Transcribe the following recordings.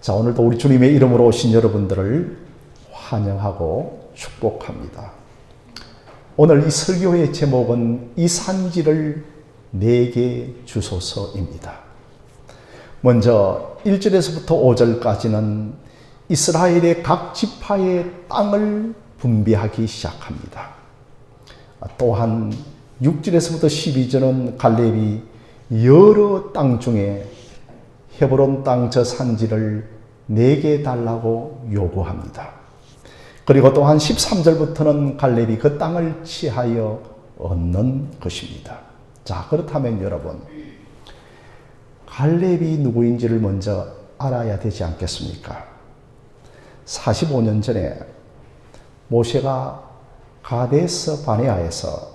자, 오늘도 우리 주님의 이름으로 오신 여러분들을 환영하고 축복합니다. 오늘 이 설교의 제목은 이 산지를 내게 주소서입니다. 먼저 1절에서부터 5절까지는 이스라엘의 각 지파의 땅을 분배하기 시작합니다. 또한 6절에서부터 12절은 갈렙이 여러 땅 중에 헤브론 땅 저 산지를 내게 달라고 요구합니다. 그리고 또한 13절부터는 갈렙이 그 땅을 취하여 얻는 것입니다. 자, 그렇다면 여러분, 갈렙이 누구인지를 먼저 알아야 되지 않겠습니까? 45년 전에 모세가 가데스 바네아에서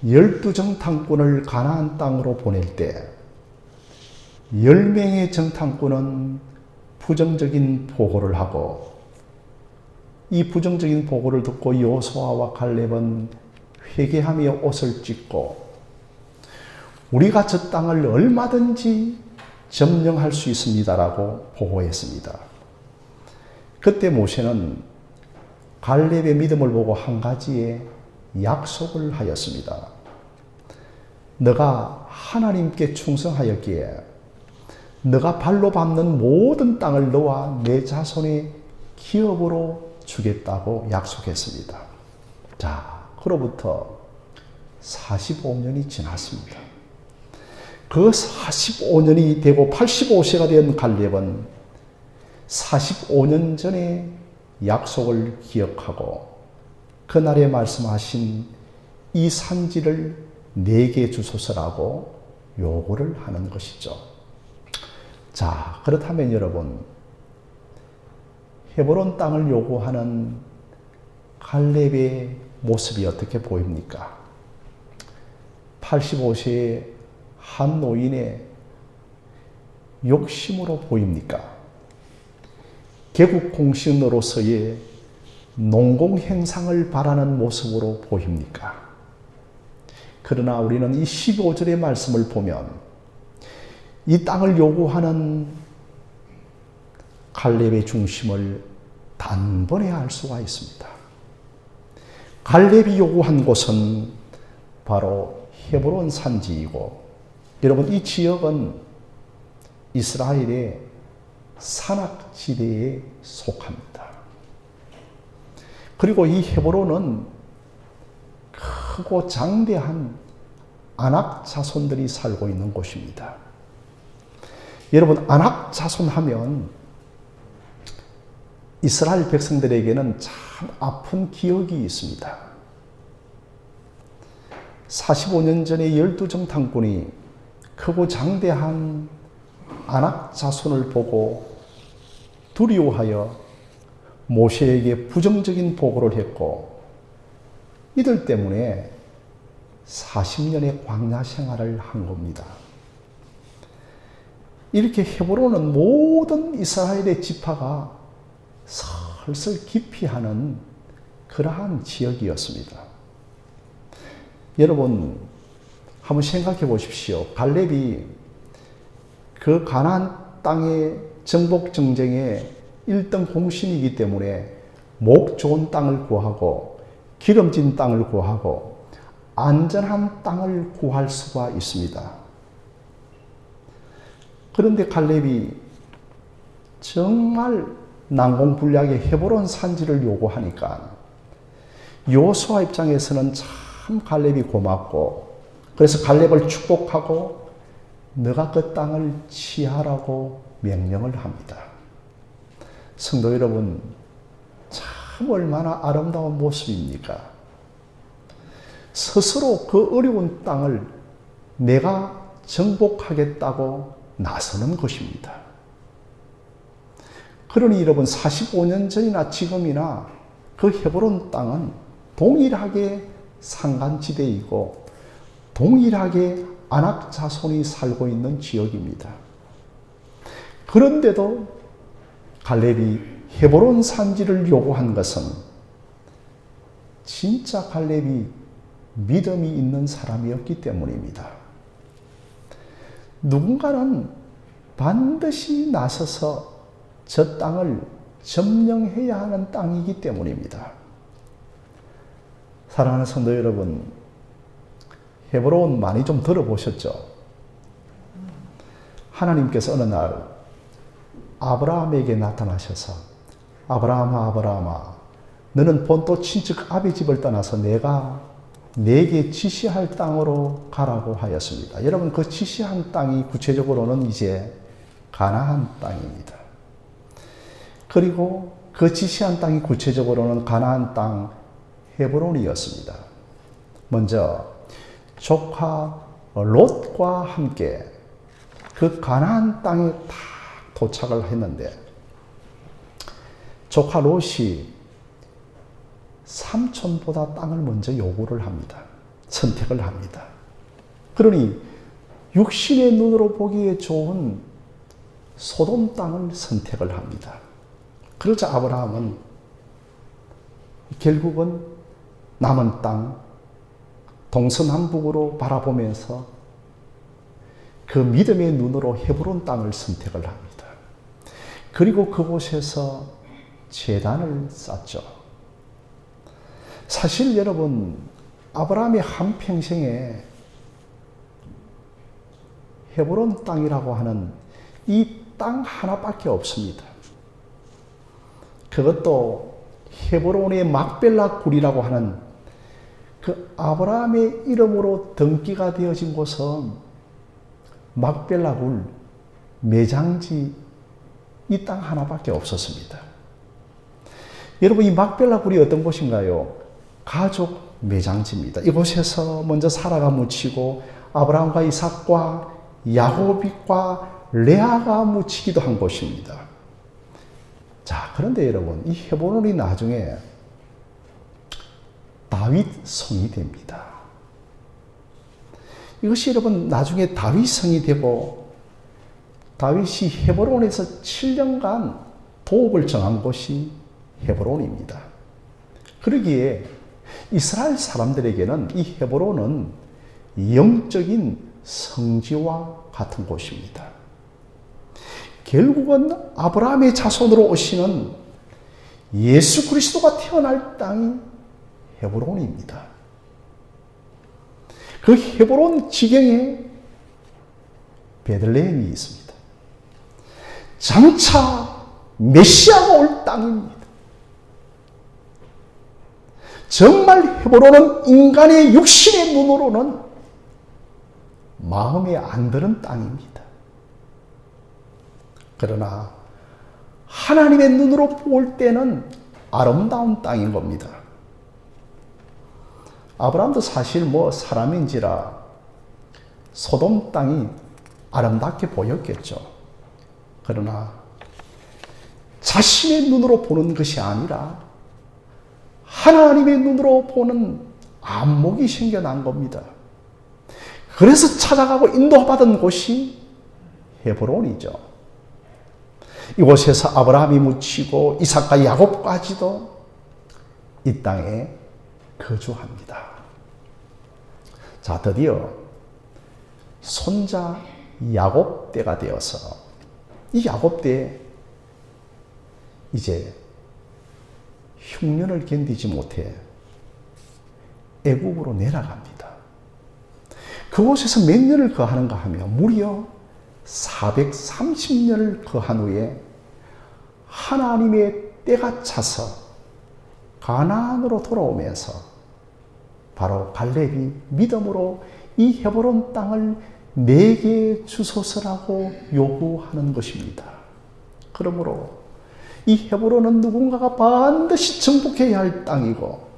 12정탐꾼을 가나안 땅으로 보낼 때 10명의 정탐꾼은 부정적인 보고를 하고, 이 부정적인 보고를 듣고 여호수아와 갈렙은 회개하며 옷을 찢고 우리가 저 땅을 얼마든지 점령할 수 있습니다라고 보고했습니다. 그때 모세는 갈렙의 믿음을 보고 한 가지의 약속을 하였습니다. 너가 하나님께 충성하였기에 너가 발로 밟는 모든 땅을 너와 내 자손의 기업으로 주겠다고 약속했습니다. 자, 그로부터 45년이 지났습니다. 그 45년이 되고 85세가 된 갈렙은 45년 전에 약속을 기억하고 그날에 말씀하신 이 산지를 내게 주소서라고 요구를 하는 것이죠. 자, 그렇다면 여러분, 헤브론 땅을 요구하는 갈렙의 모습이 어떻게 보입니까? 85세의 한 노인의 욕심으로 보입니까? 개국 공신으로서의 농공 행상을 바라는 모습으로 보입니까? 그러나 우리는 이 15절의 말씀을 보면 이 땅을 요구하는 갈렙의 중심을 단번에 알 수가 있습니다. 갈렙이 요구한 곳은 바로 헤브론 산지이고, 여러분, 이 지역은 이스라엘의 산악지대에 속합니다. 그리고 이 헤브론은 크고 장대한 아낙 자손들이 살고 있는 곳입니다. 여러분, 아낙 자손 하면 이스라엘 백성들에게는 참 아픈 기억이 있습니다. 45년 전에 12정탐꾼이 크고 장대한 아낙 자손을 보고 두려워하여 모세에게 부정적인 보고를 했고, 이들 때문에 40년의 광야 생활을 한 겁니다. 이렇게 헤브론은 모든 이스라엘의 지파가 슬슬 기피하는 그러한 지역이었습니다. 여러분, 한번 생각해 보십시오. 갈렙이 그 가나안 땅의 정복 정쟁의 1등 공신이기 때문에 목 좋은 땅을 구하고 기름진 땅을 구하고 안전한 땅을 구할 수가 있습니다. 그런데 갈렙이 정말 난공불락의 헤브론 산지를 요구하니까 여호수아 입장에서는 참 갈렙이 고맙고, 그래서 갈렙을 축복하고 너가 그 땅을 취하라고 명령을 합니다. 성도 여러분, 참 얼마나 아름다운 모습입니까? 스스로 그 어려운 땅을 내가 정복하겠다고 나서는 것입니다. 그러니 여러분, 45년 전이나 지금이나 그 헤브론 땅은 동일하게 산간지대이고 동일하게 아낙 자손이 살고 있는 지역입니다. 그런데도 갈렙이 헤브론 산지를 요구한 것은 진짜 갈렙이 믿음이 있는 사람이었기 때문입니다. 누군가는 반드시 나서서 저 땅을 점령해야 하는 땅이기 때문입니다. 사랑하는 성도 여러분, 헤브론 많이 좀 들어보셨죠? 하나님께서 어느 날 아브라함에게 나타나셔서 아브라함아 아브라함아 너는 본토 친척 아비 집을 떠나서 내가 내게 지시할 땅으로 가라고 하였습니다. 여러분, 그 지시한 땅이 구체적으로는 이제 가나안 땅입니다. 그리고 그 지시한 땅이 구체적으로는 가나안 땅 헤브론이었습니다. 먼저 조카 롯과 함께 그 가나안 땅에 다 도착을 했는데 조카 롯이 삼촌보다 땅을 먼저 요구를 합니다. 선택을 합니다. 그러니 육신의 눈으로 보기에 좋은 소돔 땅을 선택을 합니다. 그러자 아브라함은 결국은 남은 땅 동서남북으로 바라보면서 그 믿음의 눈으로 헤브론 땅을 선택을 합니다. 그리고 그곳에서 제단을 쌓죠. 사실 여러분, 아브라함의 한평생에 헤브론 땅이라고 하는 이 땅 하나밖에 없습니다. 그것도 헤브론의 막벨라 굴이라고 하는 그 아브라함의 이름으로 등기가 되어진 곳은 막벨라 굴 매장지 이 땅 하나밖에 없었습니다. 여러분, 이 막벨라 굴이 어떤 곳인가요? 가족 매장지입니다. 이곳에서 먼저 사라가 묻히고 아브라함과 이삭과 야곱과 레아가 묻히기도 한 곳입니다. 자, 그런데 여러분, 이 헤브론이 나중에 다윗 성이 됩니다. 이것이 여러분 나중에 다윗 성이 되고 다윗이 헤브론에서 7년간 도읍을 정한 곳이 헤브론입니다. 그러기에 이스라엘 사람들에게는 이 헤브론은 영적인 성지와 같은 곳입니다. 결국은 아브라함의 자손으로 오시는 예수 그리스도가 태어날 땅이 헤브론입니다. 그 헤브론 지경에 베들레헴이 있습니다. 장차 메시아가 올 땅입니다. 정말 헤브론은 인간의 육신의 눈으로는 마음에 안 드는 땅입니다. 그러나 하나님의 눈으로 볼 때는 아름다운 땅인 겁니다. 아브라함도 사실 사람인지라 소돔 땅이 아름답게 보였겠죠. 그러나 자신의 눈으로 보는 것이 아니라 하나님의 눈으로 보는 안목이 생겨난 겁니다. 그래서 찾아가고 인도받은 곳이 헤브론이죠. 이곳에서 아브라함이 묻히고 이삭과 야곱까지도 이 땅에 거주합니다. 자, 드디어 손자 야곱 때가 되어서 이 야곱 때에 이제 흉년을 견디지 못해 애국으로 내려갑니다. 그곳에서 몇 년을 거하는가 하면 무려 430년을 거한 후에 하나님의 때가 차서 가나안으로 돌아오면서 바로 갈렙이 믿음으로 이 헤브론 땅을 내게 주소서라고 요구하는 것입니다. 그러므로 이 헤브론은 누군가가 반드시 정복해야 할 땅이고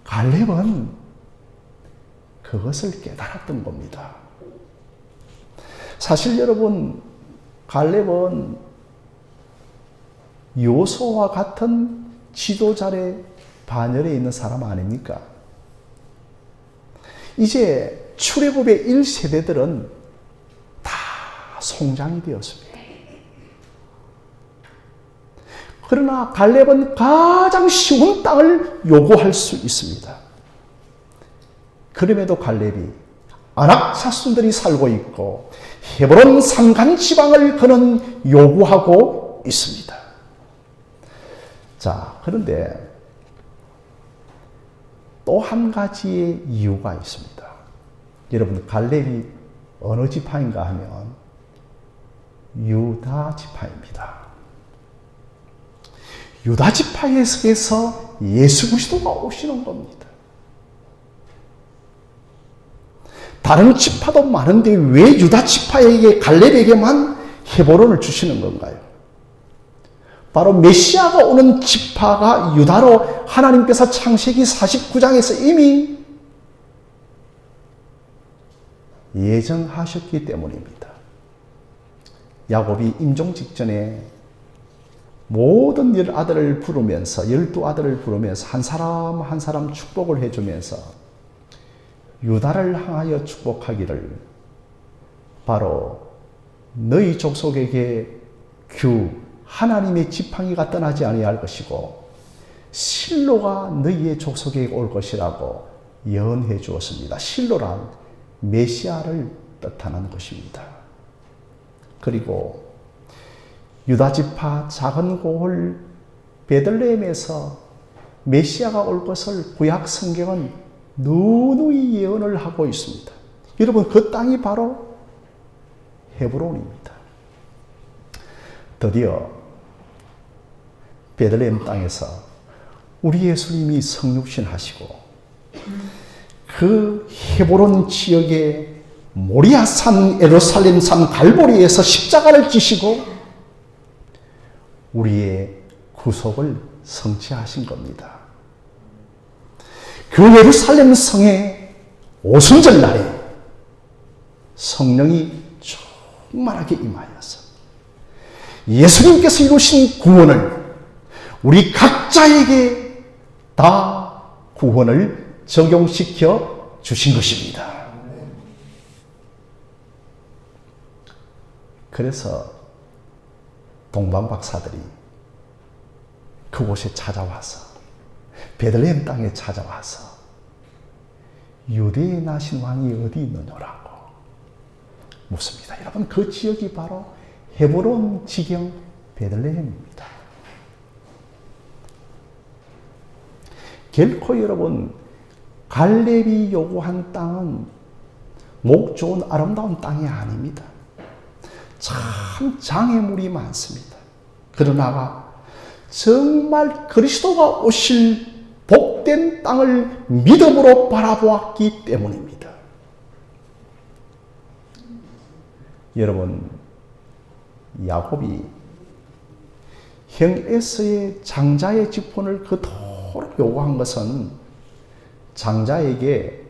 갈렙은 그것을 깨달았던 겁니다. 사실 여러분, 갈렙은 요소와 같은 지도자의 반열에 있는 사람 아닙니까? 이제 출애굽의 1세대들은 다 송장이 되었습니다. 그러나 갈렙은 가장 쉬운 땅을 요구할 수 있습니다. 그럼에도 갈렙이 아낙 자손들이 살고 있고 헤브론 산간 지방을 그는 요구하고 있습니다. 자, 그런데 또 한 가지의 이유가 있습니다. 여러분, 갈렙이 어느 지파인가 하면 유다 지파입니다. 유다 지파에서 예수 그리스도가 오시는 겁니다. 다른 지파도 많은데 왜 유다 지파에게 갈렙에게만 헤브론을 주시는 건가요? 바로 메시아가 오는 지파가 유다로 하나님께서 창세기 49장에서 이미 예정하셨기 때문입니다. 야곱이 임종 직전에 모든 12아들을 부르면서 한 사람 한 사람 축복을 해주면서 유다를 향하여 축복하기를 바로 너희 족속에게 하나님의 지팡이가 떠나지 아니할 것이고 실로가 너희의 족속에게 올 것이라고 예언해 주었습니다. 실로란 메시아를 뜻하는 것입니다. 그리고 유다 지파 작은 고을 베들레헴에서 메시아가 올 것을 구약 성경은 누누이 예언을 하고 있습니다. 여러분, 그 땅이 바로 헤브론입니다. 드디어 베들레헴 땅에서 우리 예수님이 성육신 하시고 그 헤브론 지역의 모리아산, 예루살렘산 갈보리에서 십자가를 지시고 우리의 구속을 성취하신 겁니다. 그 예루살렘 성의 오순절 날에 성령이 충만하게 임하여서 예수님께서 이루신 구원을 우리 각자에게 다 구원을 적용시켜 주신 것입니다. 그래서 동방박사들이 그곳에 찾아와서 베들레헴 땅에 찾아와서 유대에 나신 왕이 어디 있느냐라고 묻습니다. 여러분, 그 지역이 바로 헤브론 지경 베들레헴입니다. 결코 여러분, 갈렙이 요구한 땅은 목 좋은 아름다운 땅이 아닙니다. 참 장애물이 많습니다. 그러나 정말 그리스도가 오실 복된 땅을 믿음으로 바라보았기 때문입니다. 여러분, 야곱이 형 에서의 장자의 직분을 그토록 요구한 것은 장자에게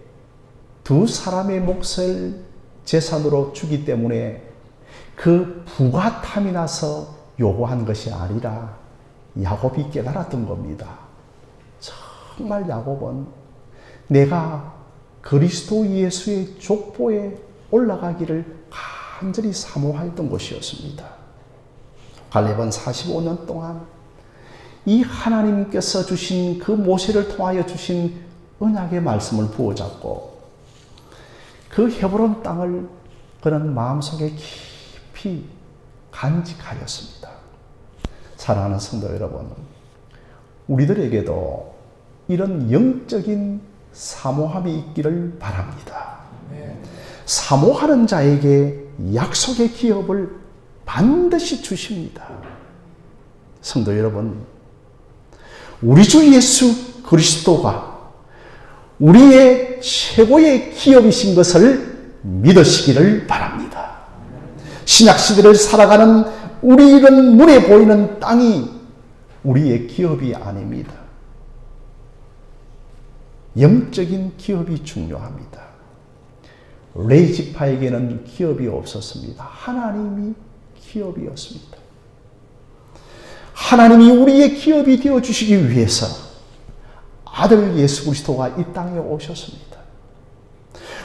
두 사람의 몫을 재산으로 주기 때문에 그 부가 탐이 나서 요구한 것이 아니라 야곱이 깨달았던 겁니다. 정말 야곱은 내가 그리스도 예수의 족보에 올라가기를 간절히 사모하였던 것이었습니다. 갈렙은 45년 동안 이 하나님께서 주신 그 모세를 통하여 주신 언약의 말씀을 부어잡고 그 헤브론 땅을 그는 마음속에 깊이 간직하였습니다. 사랑하는 성도 여러분, 우리들에게도 이런 영적인 사모함이 있기를 바랍니다. 사모하는 자에게 약속의 기업을 반드시 주십니다. 성도 여러분, 우리 주 예수 그리스도가 우리의 최고의 기업이신 것을 믿으시기를 바랍니다. 신약시대를 살아가는 우리 이런 눈에 보이는 땅이 우리의 기업이 아닙니다. 영적인 기업이 중요합니다. 레위 지파에게는 기업이 없었습니다. 하나님이 기업이었습니다. 하나님이 우리의 기업이 되어주시기 위해서 아들 예수 그리스도가 이 땅에 오셨습니다.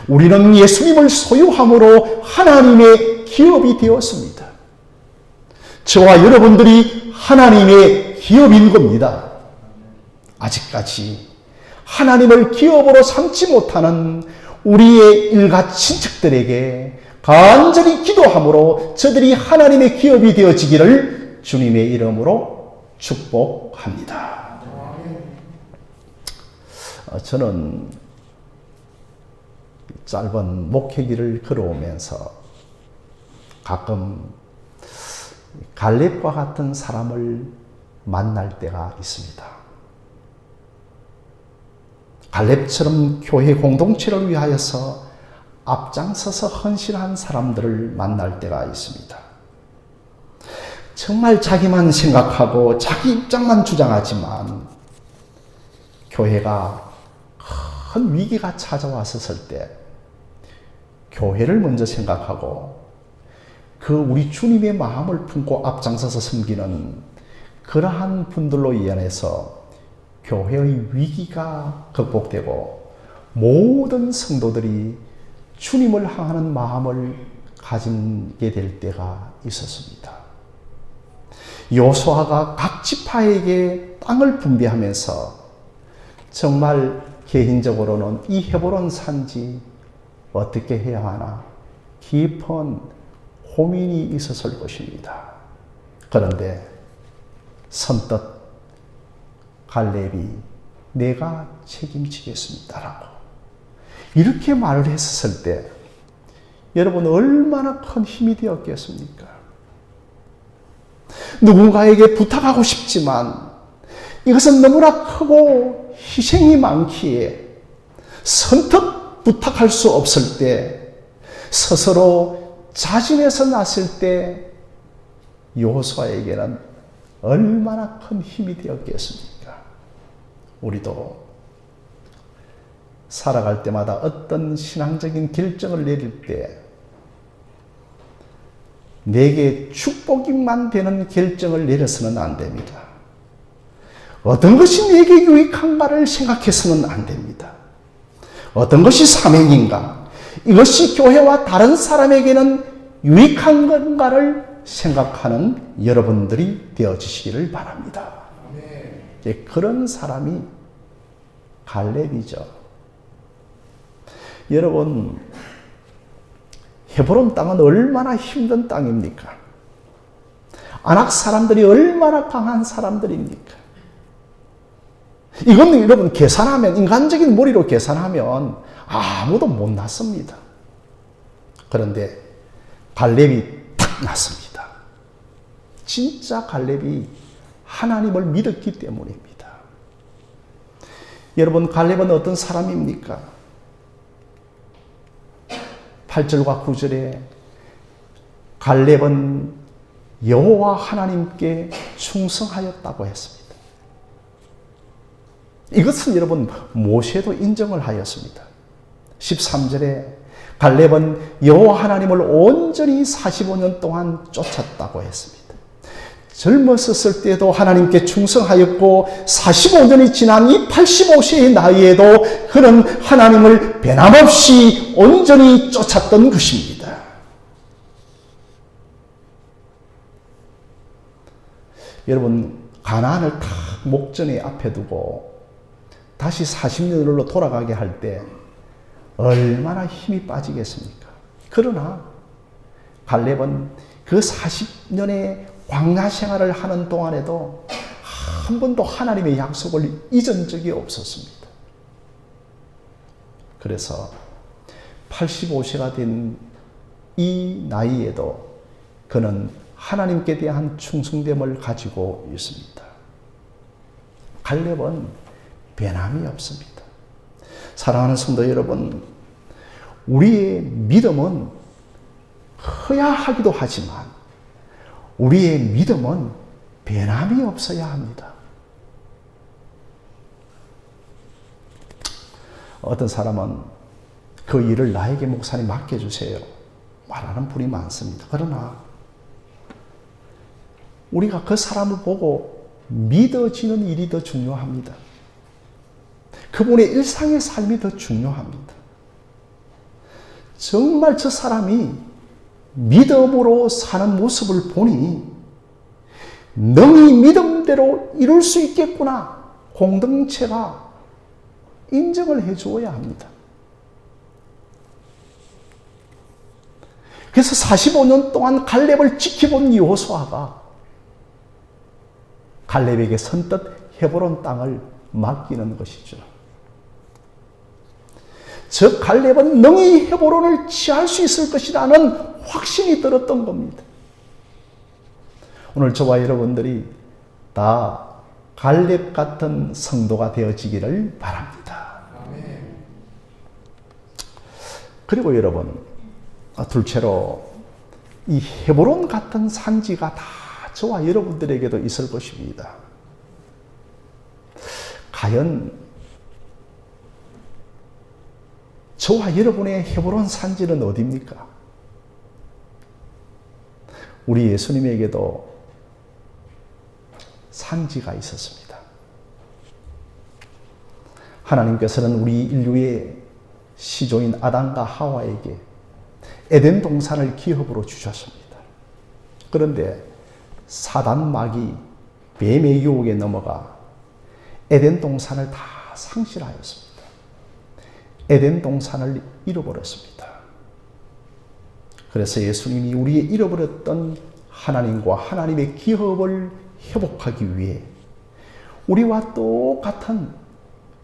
우리는 예수님을 소유함으로 하나님의 기업이 되었습니다. 저와 여러분들이 하나님의 기업인 겁니다. 아직까지 하나님을 기업으로 삼지 못하는 우리의 일가 친척들에게 간절히 기도함으로 저들이 하나님의 기업이 되어지기를 주님의 이름으로 축복합니다. 저는 짧은 목회길을 걸어오면서 가끔 갈렙과 같은 사람을 만날 때가 있습니다. 갈렙처럼 교회 공동체를 위하여서 앞장서서 헌신한 사람들을 만날 때가 있습니다. 정말 자기만 생각하고 자기 입장만 주장하지만 교회가 큰 위기가 찾아왔었을 때 교회를 먼저 생각하고 그 우리 주님의 마음을 품고 앞장서서 섬기는 그러한 분들로 인해서 교회의 위기가 극복되고 모든 성도들이 주님을 향하는 마음을 가지게 될 때가 있었습니다. 여호수아가 각 지파에게 땅을 분배하면서 정말 개인적으로는 이 헤브론 산지 어떻게 해야 하나 깊은 고민이 있었을 것입니다. 그런데 선뜻 갈렙이 내가 책임지겠습니다라고 이렇게 말을 했었을 때 여러분 얼마나 큰 힘이 되었겠습니까? 누군가에게 부탁하고 싶지만 이것은 너무나 크고 희생이 많기에 선뜻 부탁할 수 없을 때 스스로 자진해서 났을 때 여호수아에게는 얼마나 큰 힘이 되었겠습니까? 우리도 살아갈 때마다 어떤 신앙적인 결정을 내릴 때 내게 축복이만 되는 결정을 내려서는 안 됩니다. 어떤 것이 내게 유익한가를 생각해서는 안 됩니다. 어떤 것이 사명인가? 이것이 교회와 다른 사람에게는 유익한 건가를 생각하는 여러분들이 되어주시기를 바랍니다. 그런 사람이 갈렙이죠. 여러분, 헤브론 땅은 얼마나 힘든 땅입니까? 아낙 사람들이 얼마나 강한 사람들입니까? 이건 여러분 계산하면, 인간적인 머리로 계산하면 아무도 못 났습니다. 그런데 갈렙이 딱 났습니다. 진짜 갈렙이 하나님을 믿었기 때문입니다. 여러분, 갈렙은 어떤 사람입니까? 8절과 9절에 갈렙은 여호와 하나님께 충성하였다고 했습니다. 이것은 여러분 모세도 인정을 하였습니다. 13절에 갈렙은 여호와 하나님을 온전히 45년 동안 쫓았다고 했습니다. 젊었을 때도 하나님께 충성하였고 45년이 지난 이 85세의 나이에도 그는 하나님을 변함없이 온전히 쫓았던 것입니다. 여러분, 가나안을 딱 목전에 앞에 두고 다시 40년으로 돌아가게 할 때 얼마나 힘이 빠지겠습니까? 그러나 갈렙은 그 40년의 광야 생활을 하는 동안에도 한 번도 하나님의 약속을 잊은 적이 없었습니다. 그래서 85세가 된 이 나이에도 그는 하나님께 대한 충성됨을 가지고 있습니다. 갈렙은 변함이 없습니다. 사랑하는 성도 여러분, 우리의 믿음은 커야 하기도 하지만 우리의 믿음은 변함이 없어야 합니다. 어떤 사람은 그 일을 나에게 목사님 맡겨주세요 말하는 분이 많습니다. 그러나 우리가 그 사람을 보고 믿어지는 일이 더 중요합니다. 그분의 일상의 삶이 더 중요합니다. 정말 저 사람이 믿음으로 사는 모습을 보니 능히 믿음대로 이룰 수 있겠구나. 공동체가 인정을 해 주어야 합니다. 그래서 45년 동안 갈렙을 지켜본 여호수아가 갈렙에게 선뜻 헤브론 땅을 맡기는 것이죠. 즉 갈렙은 능히 헤브론을 취할 수 있을 것이라는 확신이 들었던 겁니다. 오늘 저와 여러분들이 다 갈렙 같은 성도가 되어지기를 바랍니다. 그리고 여러분, 둘째로 이 헤브론 같은 산지가 다 저와 여러분들에게도 있을 것입니다. 과연 저와 여러분의 헤브론 산지는 어디입니까? 우리 예수님에게도 산지가 있었습니다. 하나님께서는 우리 인류의 시조인 아담과 하와에게 에덴 동산을 기업으로 주셨습니다. 그런데 사단 마귀 뱀의 유혹에 넘어가 에덴 동산을 다 상실하였습니다. 에덴 동산을 잃어버렸습니다. 그래서 예수님이 우리의 잃어버렸던 하나님과 하나님의 기업을 회복하기 위해 우리와 똑같은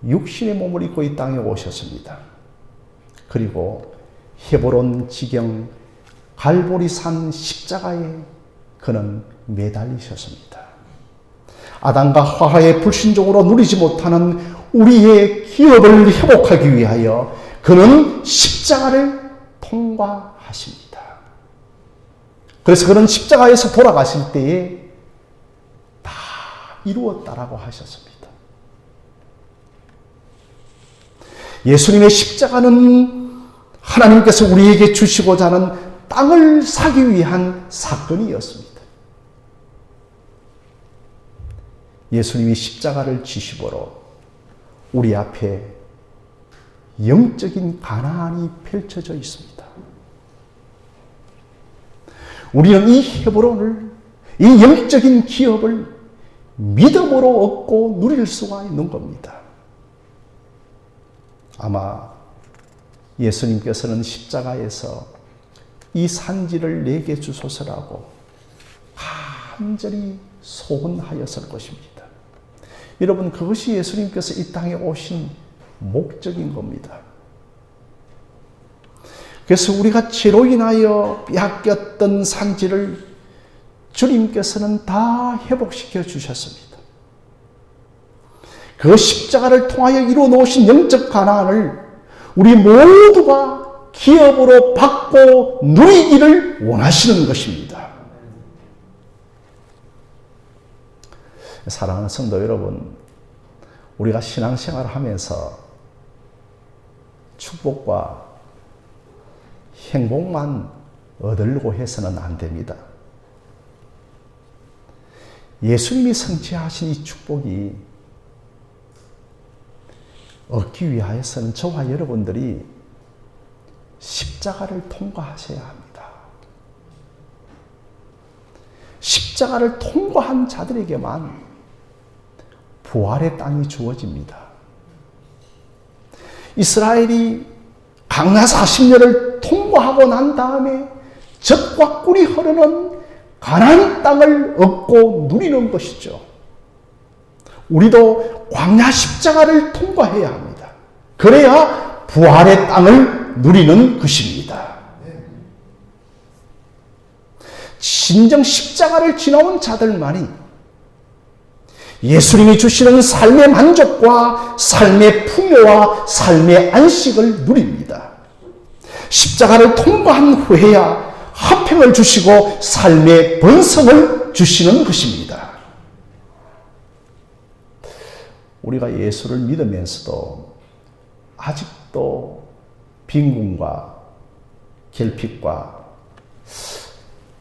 육신의 몸을 입고 이 땅에 오셨습니다. 그리고 헤브론 지경 갈보리산 십자가에 그는 매달리셨습니다. 아담과 하와의 불신종으로 누리지 못하는 우리의 기업을 회복하기 위하여 그는 십자가를 통과하십니다. 그래서 그는 십자가에서 돌아가실 때에 다 이루었다라고 하셨습니다. 예수님의 십자가는 하나님께서 우리에게 주시고자 하는 땅을 사기 위한 사건이었습니다. 예수님이 십자가를 지심으로 우리 앞에 영적인 가나안이 펼쳐져 있습니다. 우리는 이 헤브론을, 이 영적인 기업을 믿음으로 얻고 누릴 수가 있는 겁니다. 아마 예수님께서는 십자가에서 이 산지를 내게 주소서라고 간절히 소원하였을 것입니다. 여러분, 그것이 예수님께서 이 땅에 오신 목적인 겁니다. 그래서 우리가 죄로 인하여 빼앗겼던 산지를 주님께서는 다 회복시켜 주셨습니다. 그 십자가를 통하여 이루어 놓으신 영적 가나안을 우리 모두가 기업으로 받고 누리기를 원하시는 것입니다. 사랑하는 성도 여러분, 우리가 신앙생활을 하면서 축복과 행복만 얻으려고 해서는 안 됩니다. 예수님이 성취하신 이 축복이 얻기 위하여서는 저와 여러분들이 십자가를 통과하셔야 합니다. 십자가를 통과한 자들에게만 부활의 땅이 주어집니다. 이스라엘이 광야 40년을 통과하고 난 다음에 젖과 꿀이 흐르는 가나안 땅을 얻고 누리는 것이죠. 우리도 광야 십자가를 통과해야 합니다. 그래야 부활의 땅을 누리는 것입니다. 진정 십자가를 지나온 자들만이 예수님이 주시는 삶의 만족과 삶의 풍요와 삶의 안식을 누립니다. 십자가를 통과한 후에야 화평을 주시고 삶의 번성을 주시는 것입니다. 우리가 예수를 믿으면서도 아직도 빈곤과 결핍과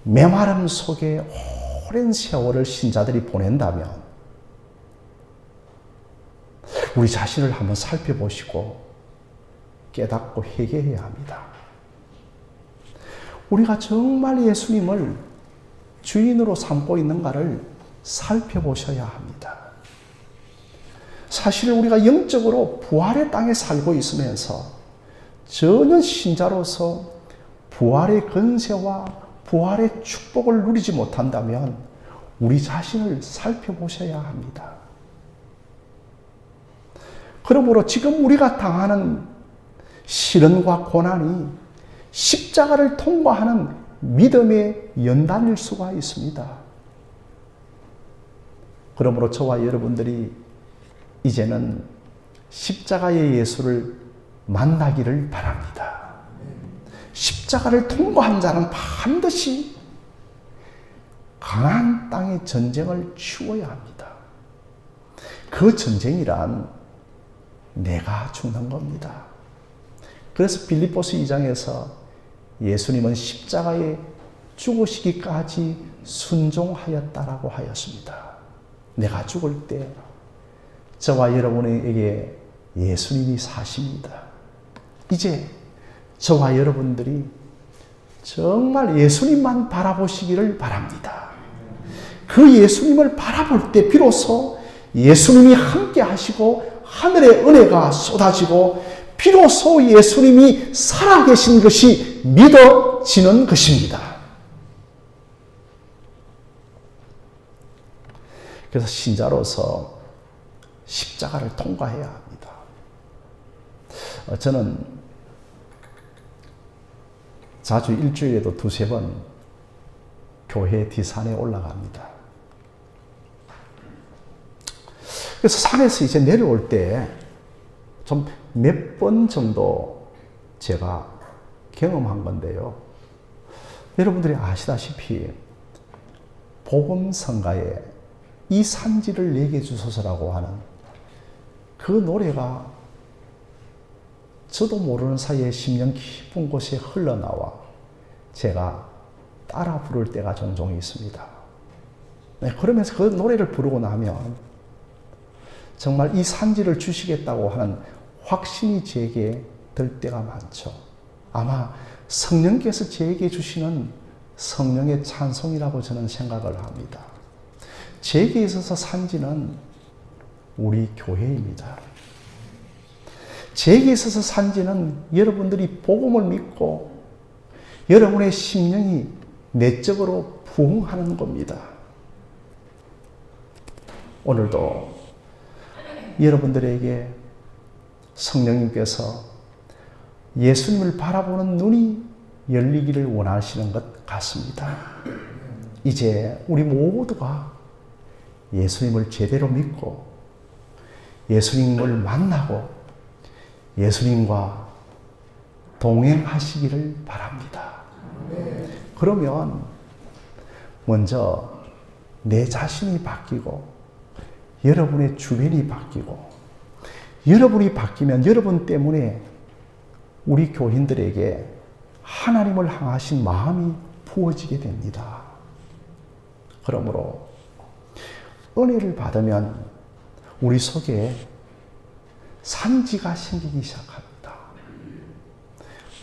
메마름 속에 오랜 세월을 신자들이 보낸다면 우리 자신을 한번 살펴보시고 깨닫고 회개해야 합니다. 우리가 정말 예수님을 주인으로 삼고 있는가를 살펴보셔야 합니다. 사실 우리가 영적으로 부활의 땅에 살고 있으면서 전혀 신자로서 부활의 권세와 부활의 축복을 누리지 못한다면 우리 자신을 살펴보셔야 합니다. 그러므로 지금 우리가 당하는 시련과 고난이 십자가를 통과하는 믿음의 연단일 수가 있습니다. 그러므로 저와 여러분들이 이제는 십자가의 예수를 만나기를 바랍니다. 십자가를 통과한 자는 반드시 가나안 땅의 전쟁을 치워야 합니다. 그 전쟁이란 내가 죽는 겁니다. 그래서 빌립보서 2장에서 예수님은 십자가에 죽으시기까지 순종하였다라고 하였습니다. 내가 죽을 때 저와 여러분에게 예수님이 사십니다. 이제 저와 여러분들이 정말 예수님만 바라보시기를 바랍니다. 그 예수님을 바라볼 때 비로소 예수님이 함께 하시고 하늘의 은혜가 쏟아지고 비로소 예수님이 살아계신 것이 믿어지는 것입니다. 그래서 신자로서 십자가를 통과해야 합니다. 저는 자주 일주일에도 2-3번 교회 뒷산에 올라갑니다. 그래서 산에서 이제 내려올 때 좀 몇 번 정도 제가 경험한 건데요. 여러분들이 아시다시피 복음성가에 이 산지를 내게 주소서라고 하는 그 노래가 저도 모르는 사이에 심령 깊은 곳에 흘러나와 제가 따라 부를 때가 종종 있습니다. 네, 그러면서 그 노래를 부르고 나면 정말 이 산지를 주시겠다고 하는 확신이 제게 들 때가 많죠. 아마 성령께서 제게 주시는 성령의 찬송이라고 저는 생각을 합니다. 제게 있어서 산지는 우리 교회입니다. 제게 있어서 산지는 여러분들이 복음을 믿고 여러분의 심령이 내적으로 부흥하는 겁니다. 오늘도 여러분들에게 성령님께서 예수님을 바라보는 눈이 열리기를 원하시는 것 같습니다. 이제 우리 모두가 예수님을 제대로 믿고 예수님을 만나고 예수님과 동행하시기를 바랍니다. 그러면 먼저 내 자신이 바뀌고 여러분의 주변이 바뀌고 여러분이 바뀌면 여러분 때문에 우리 교인들에게 하나님을 향하신 마음이 부어지게 됩니다. 그러므로 은혜를 받으면 우리 속에 산지가 생기기 시작합니다.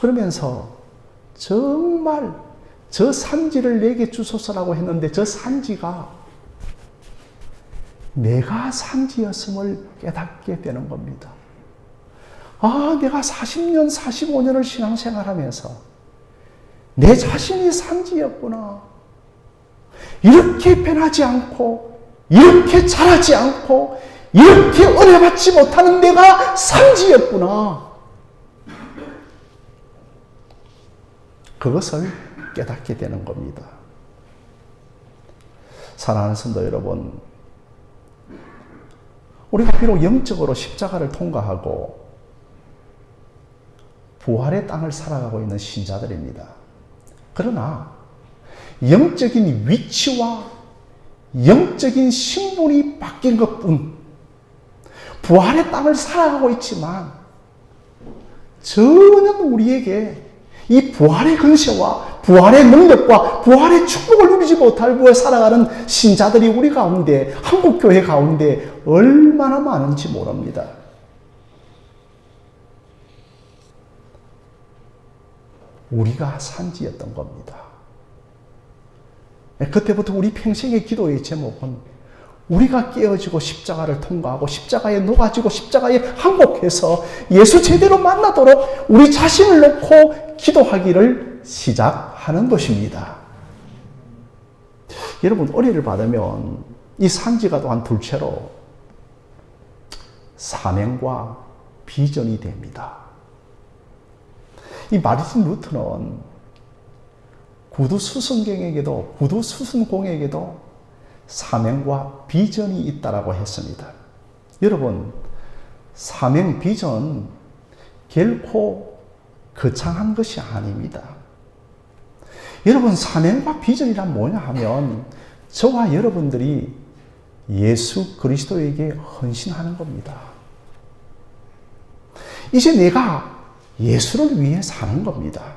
그러면서 정말 저 산지를 내게 주소서라고 했는데 저 산지가 내가 산지였음을 깨닫게 되는 겁니다. 아, 내가 40년, 45년을 신앙생활하면서 내 자신이 산지였구나. 이렇게 변하지 않고, 이렇게 자라지 않고, 이렇게 은혜 받지 못하는 내가 산지였구나. 그것을 깨닫게 되는 겁니다. 사랑하는 성도 여러분, 우리가 비록 영적으로 십자가를 통과하고 부활의 땅을 살아가고 있는 신자들입니다. 그러나 영적인 위치와 영적인 신분이 바뀐 것뿐, 부활의 땅을 살아가고 있지만 전혀 우리에게 이 부활의 근세와 부활의 능력과 부활의 축복을 누리지 못하고 살아가는 신자들이 우리 가운데, 한국교회 가운데 얼마나 많은지 모릅니다. 우리가 산지였던 겁니다. 그때부터 우리 평생의 기도의 제목은 우리가 깨어지고 십자가를 통과하고 십자가에 녹아지고 십자가에 항복해서 예수 제대로 만나도록 우리 자신을 놓고 기도하기를 시작하는 것입니다. 여러분, 은혜를 받으면 이 산지가 또한 둘째로 사명과 비전이 됩니다. 이 마르틴 루터는 구두수선공에게도 사명과 비전이 있다라고 했습니다. 여러분, 사명, 비전 결코 거창한 것이 아닙니다. 여러분, 사명과 비전이란 뭐냐 하면 저와 여러분들이 예수 그리스도에게 헌신하는 겁니다. 이제 내가 예수를 위해 사는 겁니다.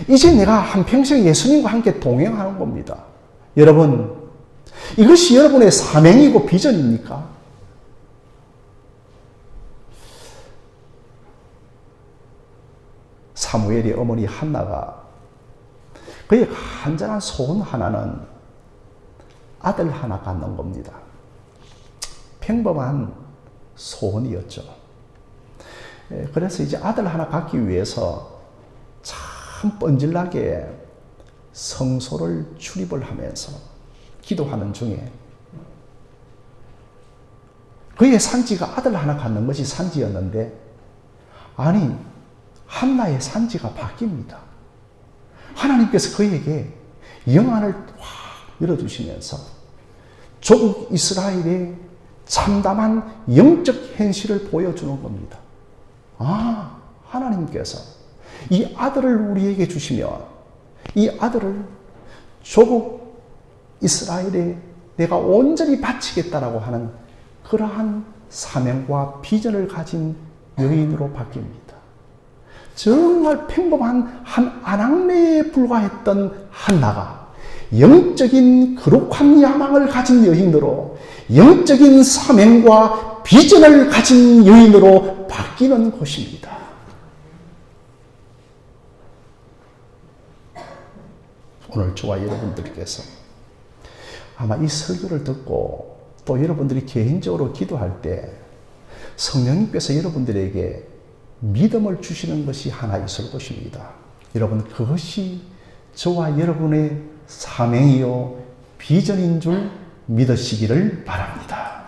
이제 내가 한평생 예수님과 함께 동행하는 겁니다. 여러분, 이것이 여러분의 사명이고 비전입니까? 사무엘의 어머니 한나가 그의 간절한 소원 하나는 아들 하나 갖는 겁니다. 평범한 소원이었죠. 그래서 이제 아들 하나 갖기 위해서 참 뻔질나게 성소를 출입을 하면서 기도하는 중에 그의 산지가 아들 하나 갖는 것이 산지였는데, 아니, 한나의 산지가 바뀝니다. 하나님께서 그에게 영안을 확 열어주시면서 조국 이스라엘의 참담한 영적 현실을 보여주는 겁니다. 아, 하나님께서 이 아들을 우리에게 주시면 이 아들을 조국 이스라엘에 내가 온전히 바치겠다라고 하는 그러한 사명과 비전을 가진 여인으로 바뀝니다. 정말 평범한 한 아낙네에 불과했던 한나가 영적인 거룩한 야망을 가진 여인으로, 영적인 사명과 비전을 가진 여인으로 바뀌는 것입니다. 오늘 저와 여러분들께서 아마 이 설교를 듣고 또 여러분들이 개인적으로 기도할 때 성령님께서 여러분들에게 믿음을 주시는 것이 하나 있을 것입니다. 여러분, 그것이 저와 여러분의 사명이요 비전인 줄 믿으시기를 바랍니다.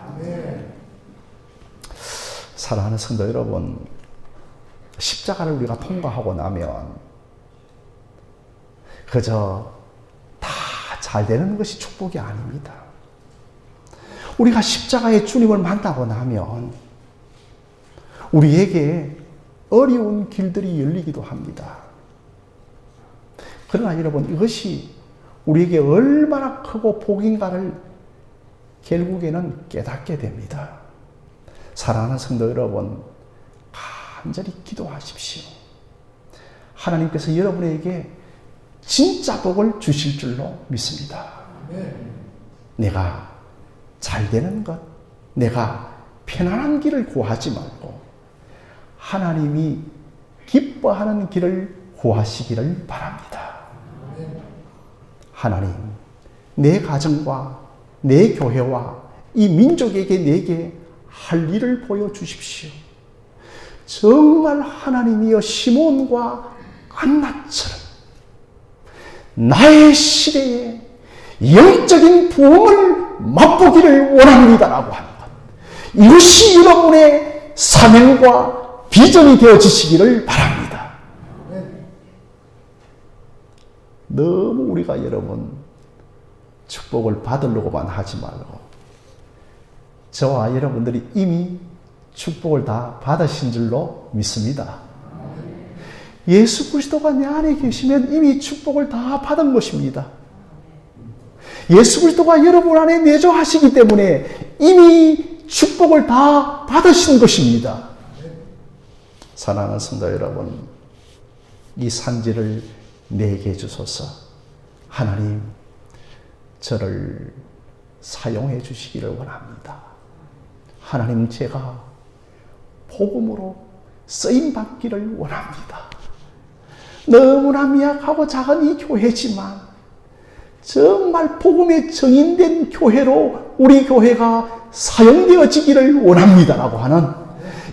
사랑하는 성도 여러분, 십자가를 우리가 통과하고 나면 그저 다 잘 되는 것이 축복이 아닙니다. 우리가 십자가의 주님을 만나고 나면 우리에게 어려운 길들이 열리기도 합니다. 그러나 여러분, 이것이 우리에게 얼마나 크고 복인가를 결국에는 깨닫게 됩니다. 사랑하는 성도 여러분, 간절히 기도하십시오. 하나님께서 여러분에게 진짜 복을 주실 줄로 믿습니다. 내가 잘 되는 것, 내가 편안한 길을 구하지 말고 하나님이 기뻐하는 길을 구하시기를 바랍니다. 하나님, 내 가정과 내 교회와 이 민족에게 내게 할 일을 보여주십시오. 정말 하나님이여 시몬과 안나처럼 나의 시대에 영적인 부흥을 맛보기를 원합니다라고 하는 것, 이것이 여러분의 사명과 비전이 되어지시기를 바랍니다. 너무 우리가 여러분 축복을 받으려고만 하지 말고 저와 여러분들이 이미 축복을 다 받으신 줄로 믿습니다. 예수 그리스도가 내 안에 계시면 이미 축복을 다 받은 것입니다. 예수 그리스도가 여러분 안에 내주하시기 때문에 이미 축복을 다 받으신 것입니다. 사랑하는 성도 여러분, 이 산지를 내게 주소서. 하나님, 저를 사용해 주시기를 원합니다. 하나님, 제가 복음으로 쓰임받기를 원합니다. 너무나 미약하고 작은 이 교회지만 정말 복음에 정인된 교회로 우리 교회가 사용되어지기를 원합니다라고 하는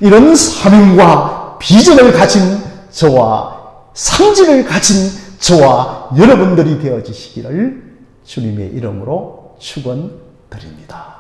이런 사명과 비전을 가진 저와 상징을 가진 저와 여러분들이 되어지시기를 주님의 이름으로 축원드립니다.